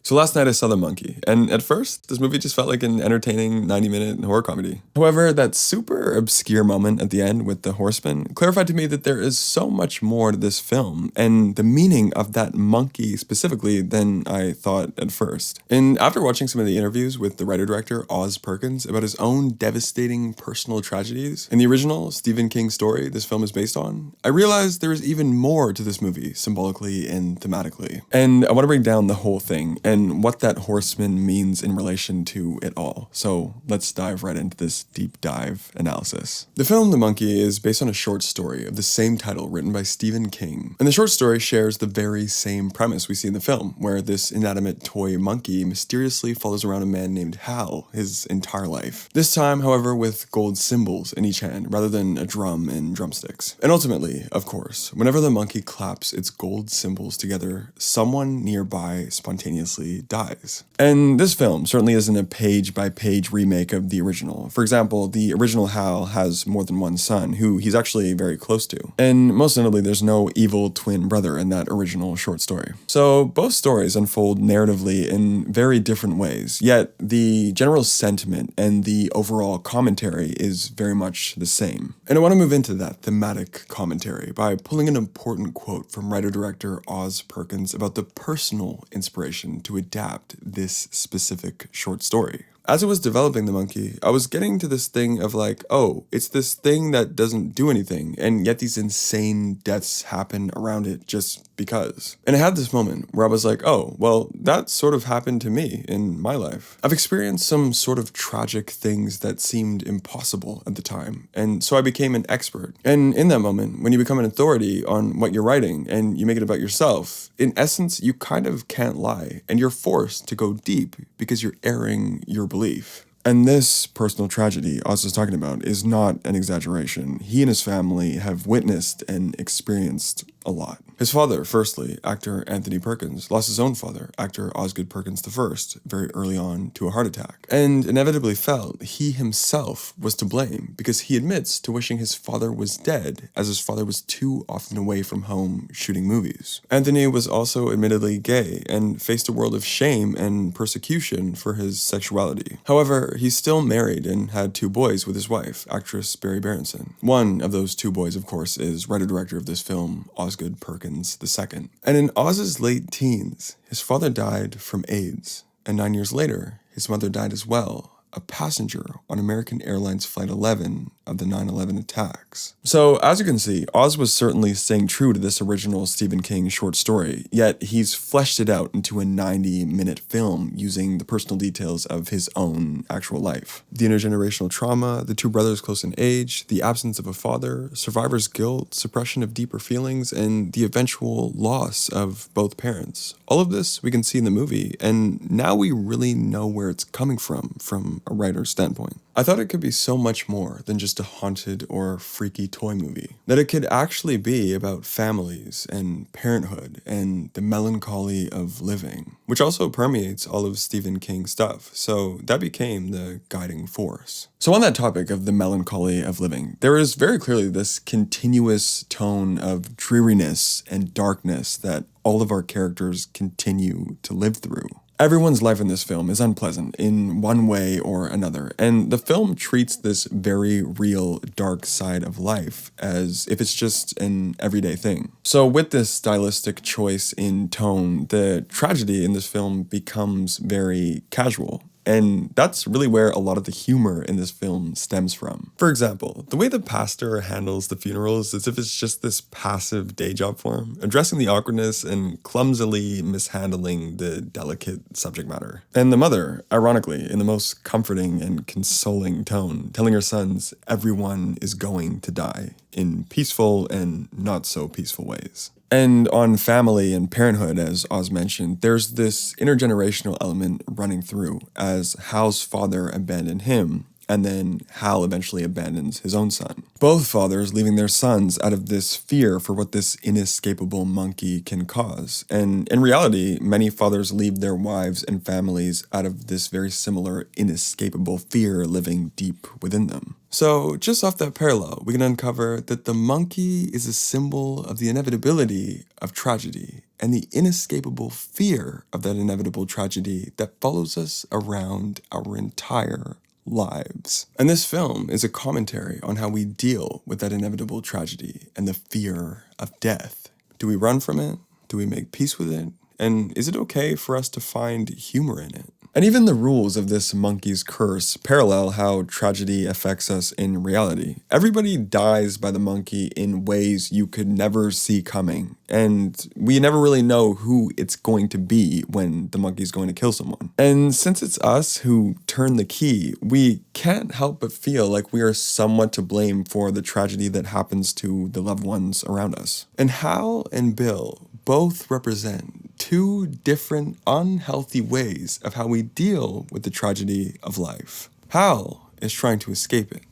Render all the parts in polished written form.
So last night I saw The Monkey, and at first, this movie just felt like an entertaining 90-minute horror comedy. However, that super obscure moment at the end with the horsemen clarified to me that there is so much more to this film, and the meaning of that monkey specifically than I thought at first. And after watching some of the interviews with the writer-director Osgood Perkins about his own devastating personal tragedies, in the original Stephen King story this film is based on, I realized there is even more to this movie, symbolically and thematically. And I want to break down the whole thing, and what that horseman means in relation to it all. So let's dive right into this deep dive analysis. The film The Monkey is based on a short story of the same title written by Stephen King. And the short story shares the very same premise we see in the film, where this inanimate toy monkey mysteriously follows around a man named Hal his entire life. This time, however, with gold symbols in each hand rather than a drum and drumsticks. And ultimately, of course, whenever the monkey claps its gold symbols together, someone nearby spontaneously dies. And this film certainly isn't a page-by-page remake of the original. For example, the original Hal has more than one son, who he's actually very close to. And most notably, there's no evil twin brother in that original short story. So both stories unfold narratively in very different ways, yet the general sentiment and the overall commentary is very much the same. And I want to move into that thematic commentary by pulling an important quote from writer-director Osgood Perkins about the personal inspiration to adapt this specific short story. As I was developing The Monkey, I was getting to this thing of like, oh, it's this thing that doesn't do anything, and yet these insane deaths happen around it just because. And I had this moment where I was like, oh, well, that sort of happened to me in my life. I've experienced some sort of tragic things that seemed impossible at the time, and so I became an expert. And in that moment, when you become an authority on what you're writing and you make it about yourself, in essence, you kind of can't lie, and you're forced to go deep because you're airing your belief. And this personal tragedy Oz was talking about is not an exaggeration. He and his family have witnessed and experienced a lot. His father, firstly, actor Anthony Perkins, lost his own father, actor Osgood Perkins I, very early on to a heart attack, and inevitably felt he himself was to blame because he admits to wishing his father was dead, as his father was too often away from home shooting movies. Anthony was also admittedly gay and faced a world of shame and persecution for his sexuality. However, he's still married and had 2 boys with his wife, actress Barry Berenson. One of those 2 boys, of course, is writer-director of this film, Osgood Perkins II. And in Oz's late teens, his father died from AIDS, and 9 years later, his mother died as well, a passenger on American Airlines Flight 11 of the 9/11 attacks. So, as you can see, Oz was certainly staying true to this original Stephen King short story, yet he's fleshed it out into a 90-minute film using the personal details of his own actual life. The intergenerational trauma, the 2 brothers close in age, the absence of a father, survivor's guilt, suppression of deeper feelings, and the eventual loss of both parents. All of this we can see in the movie, and now we really know where it's coming from a writer's standpoint. I thought it could be so much more than just a haunted or freaky toy movie. That it could actually be about families and parenthood and the melancholy of living, which also permeates all of Stephen King's stuff, so that became the guiding force. So on that topic of the melancholy of living, there is very clearly this continuous tone of dreariness and darkness that all of our characters continue to live through. Everyone's life in this film is unpleasant in one way or another, and the film treats this very real dark side of life as if it's just an everyday thing. So with this stylistic choice in tone, the tragedy in this film becomes very casual. And that's really where a lot of the humor in this film stems from. For example, the way the pastor handles the funerals is as if it's just this passive day job for him, addressing the awkwardness and clumsily mishandling the delicate subject matter. And the mother, ironically, in the most comforting and consoling tone, telling her sons everyone is going to die in peaceful and not so peaceful ways. And on family and parenthood, as Oz mentioned, there's this intergenerational element running through, as Hal's father abandoned him, and then Hal eventually abandons his own son. Both fathers leaving their sons out of this fear for what this inescapable monkey can cause. And in reality, many fathers leave their wives and families out of this very similar inescapable fear living deep within them. So, just off that parallel, we can uncover that the monkey is a symbol of the inevitability of tragedy and the inescapable fear of that inevitable tragedy that follows us around our entire lives. And this film is a commentary on how we deal with that inevitable tragedy and the fear of death. Do we run from it? Do we make peace with it? And is it okay for us to find humor in it? And even the rules of this monkey's curse parallel how tragedy affects us in reality. Everybody dies by the monkey in ways you could never see coming, and we never really know who it's going to be when the monkey's going to kill someone. And since it's us who turn the key, we can't help but feel like we are somewhat to blame for the tragedy that happens to the loved ones around us. And Hal and Bill both represent two different unhealthy ways of how we deal with the tragedy of life. Hal is trying to escape it.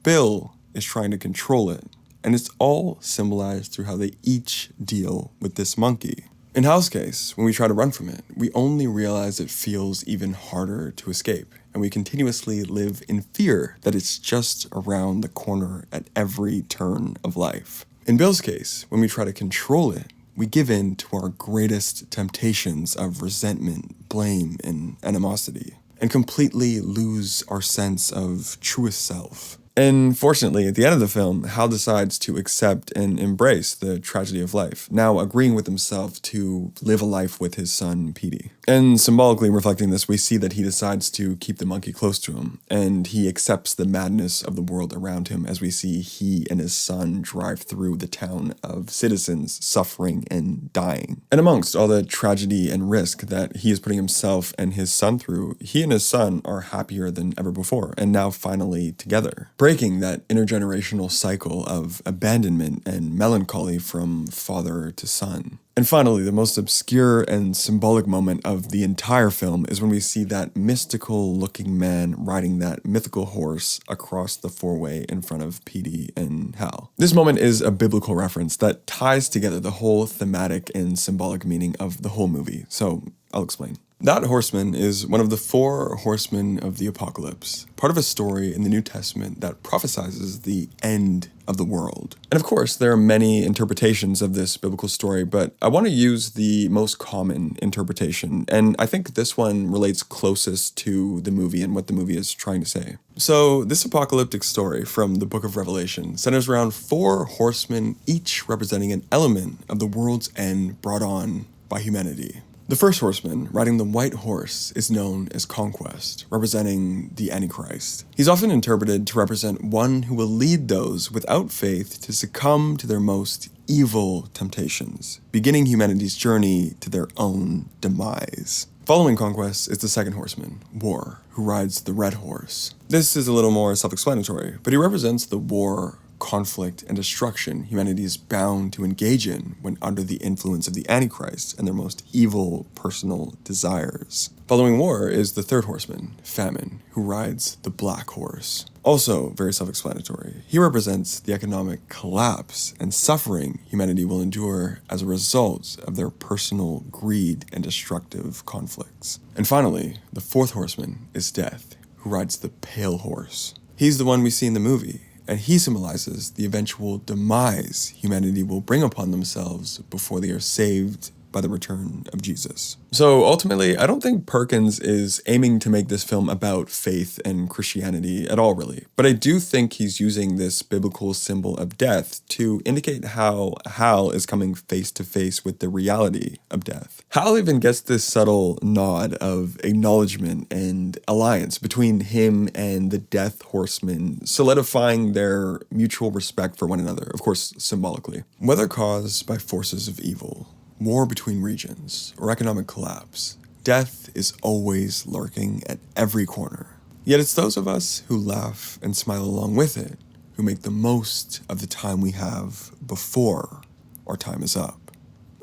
Bill is trying to control it. And it's all symbolized through how they each deal with this monkey. In Hal's case, when we try to run from it, we only realize it feels even harder to escape, and we continuously live in fear that it's just around the corner at every turn of life. In Bill's case, when we try to control it, we give in to our greatest temptations of resentment, blame, and animosity, and completely lose our sense of truest self. And fortunately, at the end of the film, Hal decides to accept and embrace the tragedy of life, now agreeing with himself to live a life with his son, Petey. And symbolically reflecting this, we see that he decides to keep the monkey close to him, and he accepts the madness of the world around him as we see he and his son drive through the town of citizens suffering and dying. And amongst all the tragedy and risk that he is putting himself and his son through, he and his son are happier than ever before, and now finally together, breaking that intergenerational cycle of abandonment and melancholy from father to son. And finally, the most obscure and symbolic moment of the entire film is when we see that mystical-looking man riding that mythical horse across the four-way in front of Petey and Hal. This moment is a biblical reference that ties together the whole thematic and symbolic meaning of the whole movie, so I'll explain. That horseman is one of the four horsemen of the apocalypse, part of a story in the New Testament that prophesizes the end of the world. And of course, there are many interpretations of this biblical story, but I want to use the most common interpretation, and I think this one relates closest to the movie and what the movie is trying to say. So, this apocalyptic story from the book of Revelation centers around four horsemen, each representing an element of the world's end brought on by humanity. The first horseman, riding the white horse, is known as Conquest, representing the Antichrist. He's often interpreted to represent one who will lead those without faith to succumb to their most evil temptations, beginning humanity's journey to their own demise. Following Conquest is the second horseman, War, who rides the red horse. This is a little more self-explanatory, but he represents the war, conflict, and destruction humanity is bound to engage in when under the influence of the Antichrist and their most evil personal desires. Following War is the third horseman, Famine, who rides the black horse. Also very self-explanatory. He represents the economic collapse and suffering humanity will endure as a result of their personal greed and destructive conflicts. And finally, the fourth horseman is Death, who rides the pale horse. He's the one we see in the movie, and he symbolizes the eventual demise humanity will bring upon themselves before they are saved by the return of Jesus. So ultimately, I don't think Perkins is aiming to make this film about faith and Christianity at all, really. But I do think he's using this biblical symbol of death to indicate how Hal is coming face to face with the reality of death. Hal even gets this subtle nod of acknowledgement and alliance between him and the Death Horseman, solidifying their mutual respect for one another, of course, symbolically. Whether caused by forces of evil, war between regions, or economic collapse, death is always lurking at every corner. Yet it's those of us who laugh and smile along with it who make the most of the time we have before our time is up.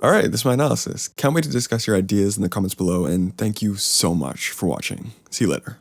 Alright, this is my analysis. Can't wait to discuss your ideas in the comments below, and thank you so much for watching. See you later.